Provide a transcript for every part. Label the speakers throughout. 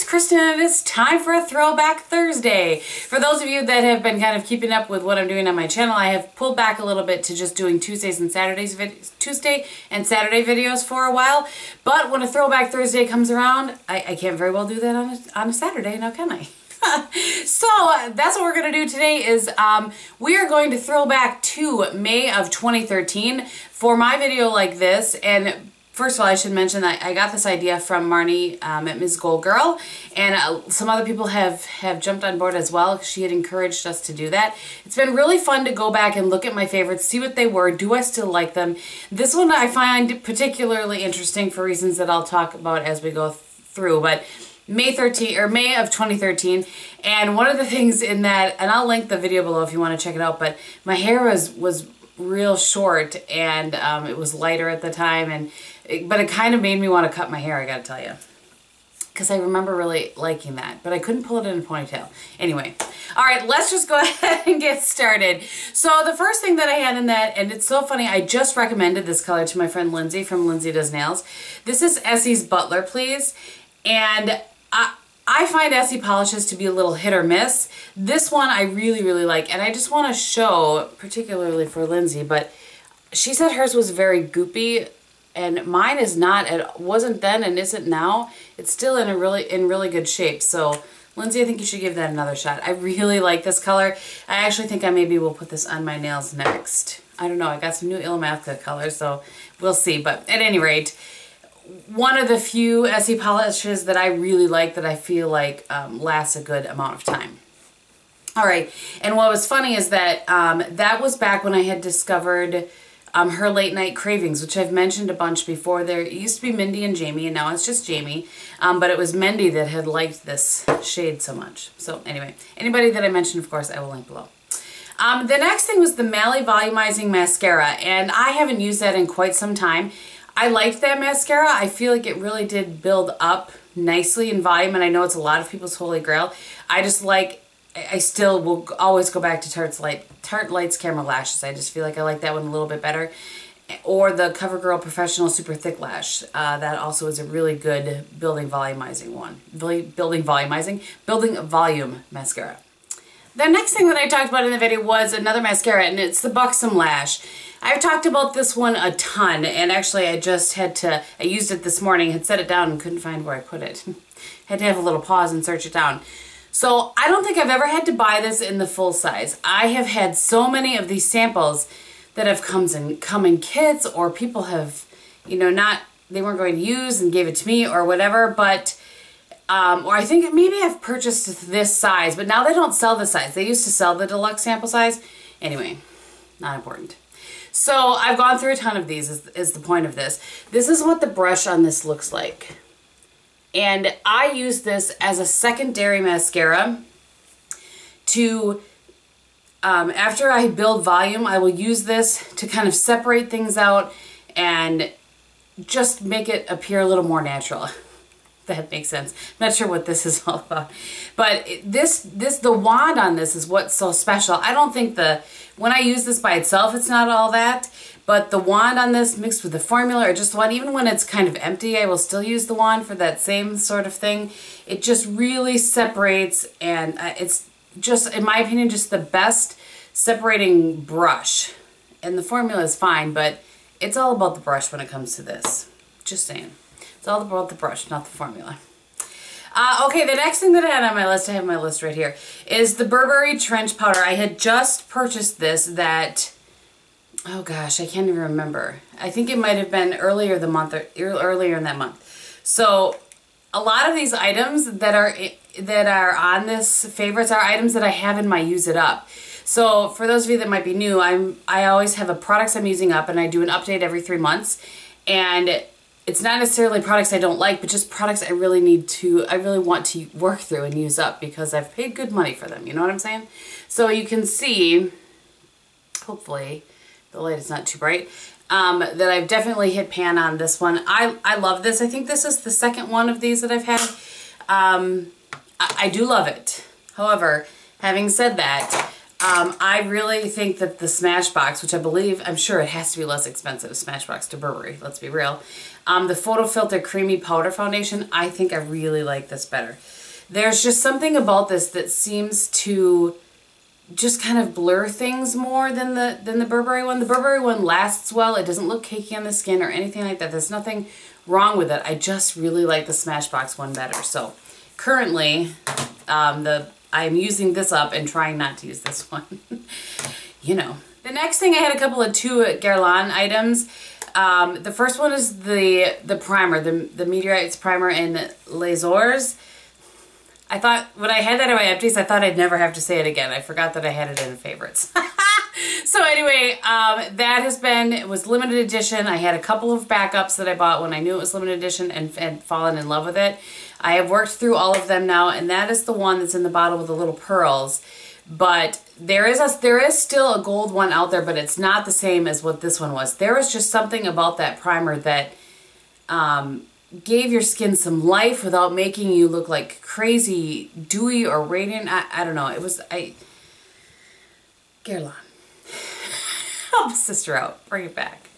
Speaker 1: Kristin and it's time for a Throwback Thursday. For those of you that have been kind of keeping up with what I'm doing on my channel, I have pulled back a little bit to just doing Tuesday and Saturday videos for a while. But when a Throwback Thursday comes around, I can't very well do that on a Saturday, now can I? So that's what we're going to do today is we are going to throw back to May of 2013 for my video like this. And first of all, I should mention that I got this idea from Marnie at Ms. Gold Girl, and some other people have jumped on board as well. She had encouraged us to do that. It's been really fun to go back and look at my favorites, see what they were, do I still like them. This one I find particularly interesting for reasons that I'll talk about as we go through, but May of 2013, and one of the things in that, and I'll link the video below if you want to check it out, but my hair was real short and it was lighter at the time, but it kind of made me want to cut my hair, I gotta tell you, because I remember really liking that, but I couldn't pull it in a ponytail. Anyway, all right, let's just go ahead and get started. So the first thing that I had in that, and it's so funny, I just recommended this color to my friend Lindsay from Lindsay Does Nails. This is Essie's Butler Please, and I find Essie polishes to be a little hit or miss. This one I really, really like, and I just want to show, particularly for Lindsay, but she said hers was very goopy, and mine is not. It wasn't then and isn't now. It's still in really good shape. So Lindsay, I think you should give that another shot. I really like this color. I actually think I maybe will put this on my nails next. I don't know. I got some new Illamasqua colors, so we'll see. But at any rate, one of the few Essie polishes that I really like, that I feel like lasts a good amount of time. All right, and what was funny is that that was back when I had discovered her Late Night Cravings, which I've mentioned a bunch before. There used to be Mindy and Jamie, and now it's just Jamie, but it was Mindy that had liked this shade so much. So anyway, anybody that I mentioned, of course, I will link below. The next thing was the Mally Volumizing Mascara, and I haven't used that in quite some time. I liked that mascara. I feel like it really did build up nicely in volume, and I know it's a lot of people's holy grail. I just like, I still will always go back to Tarte Lights Camera Lashes. I just feel like I like that one a little bit better. Or the Covergirl Professional Super Thick Lash. That also is a really good building volumizing one. Building volume mascara. The next thing that I talked about in the video was another mascara, and it's the Buxom Lash. I've talked about this one a ton, and actually I just had to, I used it this morning, had set it down and couldn't find where I put it. Had to have a little pause and search it down. So I don't think I've ever had to buy this in the full size. I have had so many of these samples that have come in kits, or people have, you know, they weren't going to use and gave it to me or whatever, but or I think maybe I've purchased this size, but now they don't sell the size. They used to sell the deluxe sample size. Anyway, not important. So I've gone through a ton of these is the point of this. This is what the brush on this looks like. And I use this as a secondary mascara to, after I build volume, I will use this to kind of separate things out and just make it appear a little more natural. That makes sense. I'm not sure what this is all about, but the wand on this is what's so special. I don't think when I use this by itself, it's not all that, but the wand on this mixed with the formula, or just the wand, even when it's kind of empty, I will still use the wand for that same sort of thing. It just really separates, and it's just, in my opinion, just the best separating brush. And the formula is fine, but it's all about the brush when it comes to this. Just saying. It's all about the brush, not the formula. Okay, the next thing that I had on my list, I have my list right here, is the Burberry Trench Powder. I had just purchased this oh gosh, I can't even remember. I think it might have been earlier in that month. So a lot of these items that are on this favorites are items that I have in my Use It Up. So for those of you that might be new, I always have products I'm using up, and I do an update every 3 months, and it's not necessarily products I don't like, but just products I really want to work through and use up because I've paid good money for them. You know what I'm saying? So you can see, hopefully the light is not too bright, that I've definitely hit pan on this one. I love this. I think this is the second one of these that I've had. I do love it. However, having said that, I really think that the Smashbox, which I'm sure it has to be less expensive, Smashbox to Burberry, let's be real. The Photo Filter Creamy Powder Foundation, I think I really like this better. There's just something about this that seems to just kind of blur things more than the Burberry one. The Burberry one lasts well. It doesn't look cakey on the skin or anything like that. There's nothing wrong with it. I just really like the Smashbox one better. So currently, I'm using this up and trying not to use this one. You know. The next thing, I had a couple of two Guerlain items. The first one is the primer, the Meteorite's primer in Les Ors. I thought, when I had that in my empties, I thought I'd never have to say it again. I forgot that I had it in favorites. So anyway, it was limited edition. I had a couple of backups that I bought when I knew it was limited edition and fallen in love with it. I have worked through all of them now, and that is the one that's in the bottle with the little pearls. But there is still a gold one out there, but it's not the same as what this one was. There was just something about that primer that gave your skin some life without making you look like crazy dewy or radiant. I don't know. It was, Guerlain. Help a sister out. Bring it back.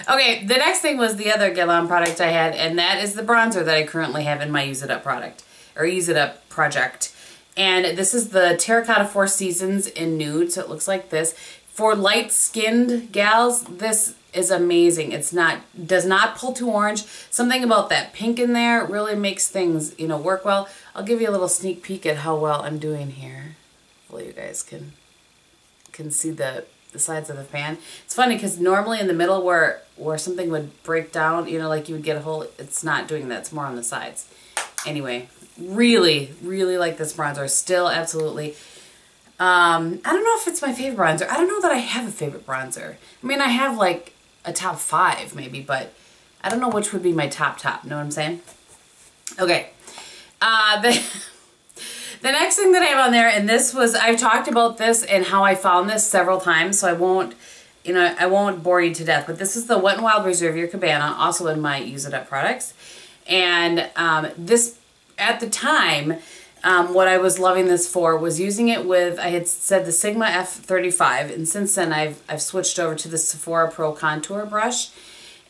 Speaker 1: Okay, the next thing was the other Guerlain product I had, and that is the bronzer that I currently have in my Use It Up product, or Use It Up project. And this is the Terracotta Four Seasons in nude, so it looks like this. For light-skinned gals, this is amazing. Does not pull too orange. Something about that pink in there really makes things, you know, work well. I'll give you a little sneak peek at how well I'm doing here. Hopefully you guys can see the sides of the pan. It's funny because normally in the middle where something would break down, you know, like you would get a hole, it's not doing that. It's more on the sides. Anyway, really, really like this bronzer. Still, absolutely. I don't know if it's my favorite bronzer. I don't know that I have a favorite bronzer. I mean, I have like a top 5 maybe, but I don't know which would be my top. Know what I'm saying? Okay. The next thing that I have on there, and this was, I've talked about this and how I found this several times, so I won't bore you to death, but this is the Wet n Wild Reserve Your Cabana, also in my Use It Up products. And this, at the time, what I was loving this for was using it with, I had said the Sigma F35, and since then I've switched over to the Sephora Pro Contour brush.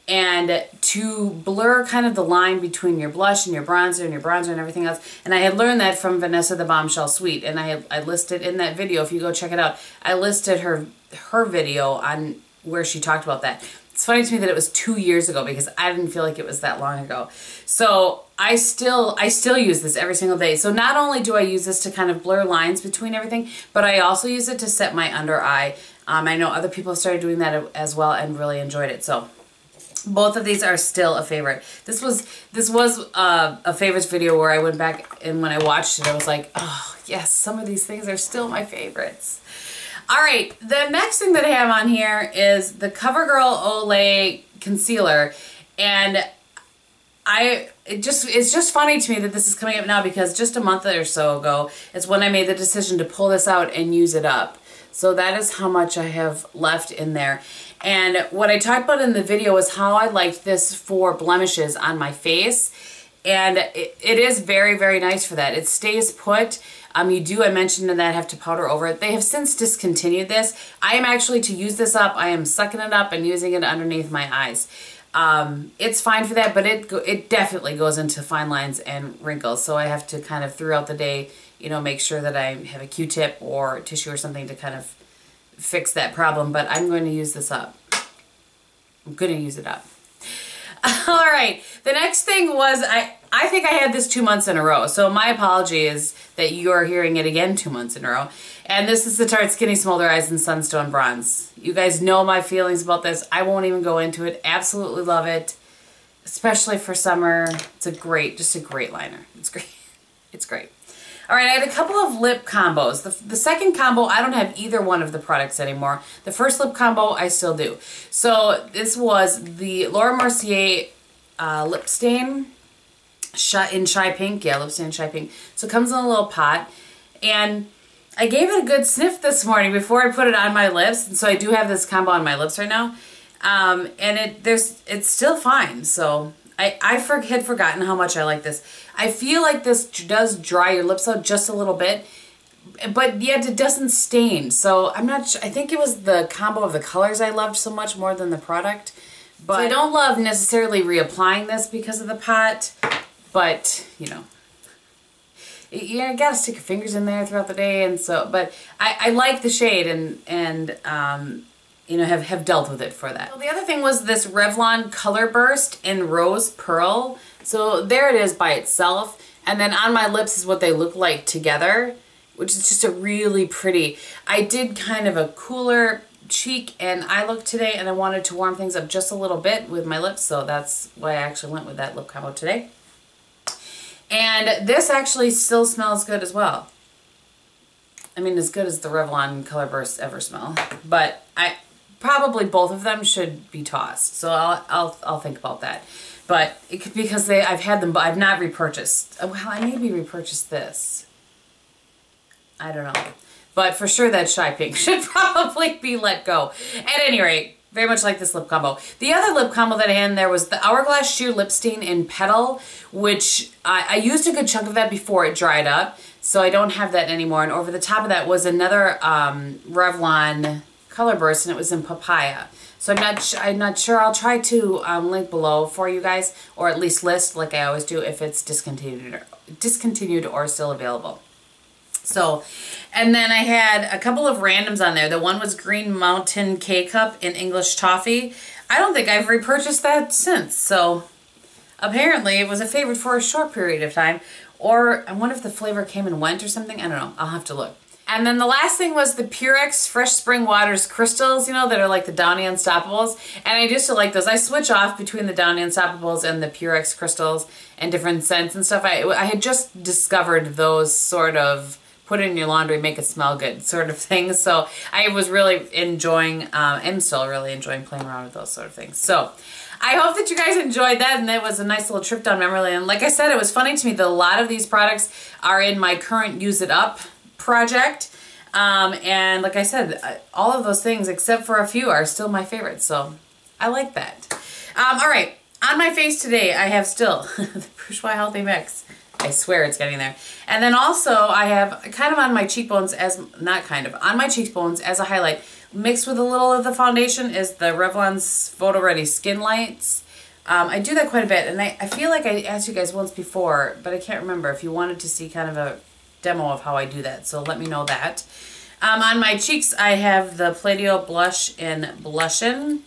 Speaker 1: And to blur kind of the line between your blush and your bronzer and everything else. And I had learned that from Vanessa the Bombshell Suite, and I listed in that video, if you go check it out, I listed her video on where she talked about that. It's funny to me that it was 2 years ago because I didn't feel like it was that long ago. So I still use this every single day. So not only do I use this to kind of blur lines between everything, but I also use it to set my under eye. I know other people have started doing that as well and really enjoyed it. So both of these are still a favorite. This was a favorites video where I went back and when I watched it, I was like, oh yes, some of these things are still my favorites. All right, the next thing that I have on here is the CoverGirl Olay concealer, and it's just funny to me that this is coming up now because just a month or so ago is when I made the decision to pull this out and use it up. So that is how much I have left in there. And what I talked about in the video is how I liked this for blemishes on my face. And it is very, very nice for that. It stays put. I mentioned that I have to powder over it. They have since discontinued this. I am actually, to use this up, I am sucking it up and using it underneath my eyes. It's fine for that, but it definitely goes into fine lines and wrinkles. So I have to kind of throughout the day, you know, make sure that I have a Q-tip or tissue or something to kind of fix that problem, but I'm going to use this up. I'm going to use it up. All right, the next thing was, I think I had this 2 months in a row, so my apology is that you are hearing it again 2 months in a row. And this is the Tarte Skinny Smolder Eyes and Sunstone Bronze. You guys know my feelings about this. I won't even go into it. Absolutely love it, especially for summer. It's just a great liner. It's great. It's great. All right, I had a couple of lip combos. The second combo, I don't have either one of the products anymore. The first lip combo, I still do. So this was the Laura Mercier lip stain in Shy Pink. Yeah, lip stain in Shy Pink. So it comes in a little pot. And I gave it a good sniff this morning before I put it on my lips. And so I do have this combo on my lips right now. And it's still fine. So I had forgotten how much I like this. I feel like this does dry your lips out just a little bit, but yet it doesn't stain. So I'm not sure. I think it was the combo of the colors I loved so much more than the product. But so I don't love necessarily reapplying this because of the pot, but you know, you gotta stick your fingers in there throughout the day, and so, but I like the shade and you know, have dealt with it for that. So the other thing was this Revlon Colorburst in Rose Pearl. So there it is by itself. And then on my lips is what they look like together, which is just a really pretty. I did kind of a cooler cheek and eye look today, and I wanted to warm things up just a little bit with my lips, so that's why I actually went with that lip combo today. And this actually still smells good as well. I mean, as good as the Revlon Colorburst ever smell, but probably both of them should be tossed. So I'll think about that. But it could, because I've had them, but I've not repurchased. Well, I maybe repurchased this. I don't know. But for sure that Shy Pink should probably be let go. At any rate, very much like this lip combo. The other lip combo that I had in there was the Hourglass Sheer Lip Stain in Petal, which I used a good chunk of that before it dried up. So I don't have that anymore. And over the top of that was another Revlon Colorburst, and it was in Papaya. So I'm not sure. I'll try to link below for you guys, or at least list like I always do if it's discontinued or still available. So, and then I had a couple of randoms on there. The one was Green Mountain K-Cup in English Toffee. I don't think I've repurchased that since. So apparently it was a favorite for a short period of time. Or I wonder if the flavor came and went or something. I don't know. I'll have to look. And then the last thing was the Purex Fresh Spring Waters crystals, you know, that are like the Downy Unstoppables. And I used to like those. I switch off between the Downy Unstoppables and the Purex crystals and different scents and stuff. I had just discovered those sort of put it in your laundry, make it smell good sort of things. So I was really enjoying, am still really enjoying playing around with those sort of things. So I hope that you guys enjoyed that, and that was a nice little trip down memory lane. And like I said, it was funny to me that a lot of these products are in my current Use It Up project. And like I said, all of those things, except for a few, are still my favorites. So I like that. All right, on my face today, I have still the Bourjois Healthy Mix. I swear it's getting there. And then also I have kind of on my cheekbones as, not kind of, on my cheekbones as a highlight, mixed with a little of the foundation, is the Revlon's Photo Ready Skin Lights. I do that quite a bit, and I feel like I asked you guys once before, but I can't remember if you wanted to see kind of a demo of how I do that, so let me know that. On my cheeks, I have the Palladio blush in Blushin,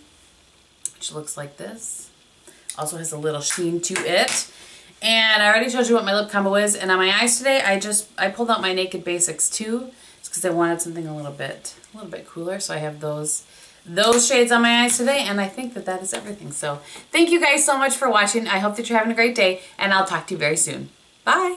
Speaker 1: which looks like this. Also has a little sheen to it. And I already showed you what my lip combo is. And on my eyes today, I pulled out my Naked Basics too, just because I wanted something a little bit cooler. So I have those shades on my eyes today, and I think that that is everything. So thank you guys so much for watching. I hope that you're having a great day, and I'll talk to you very soon. Bye.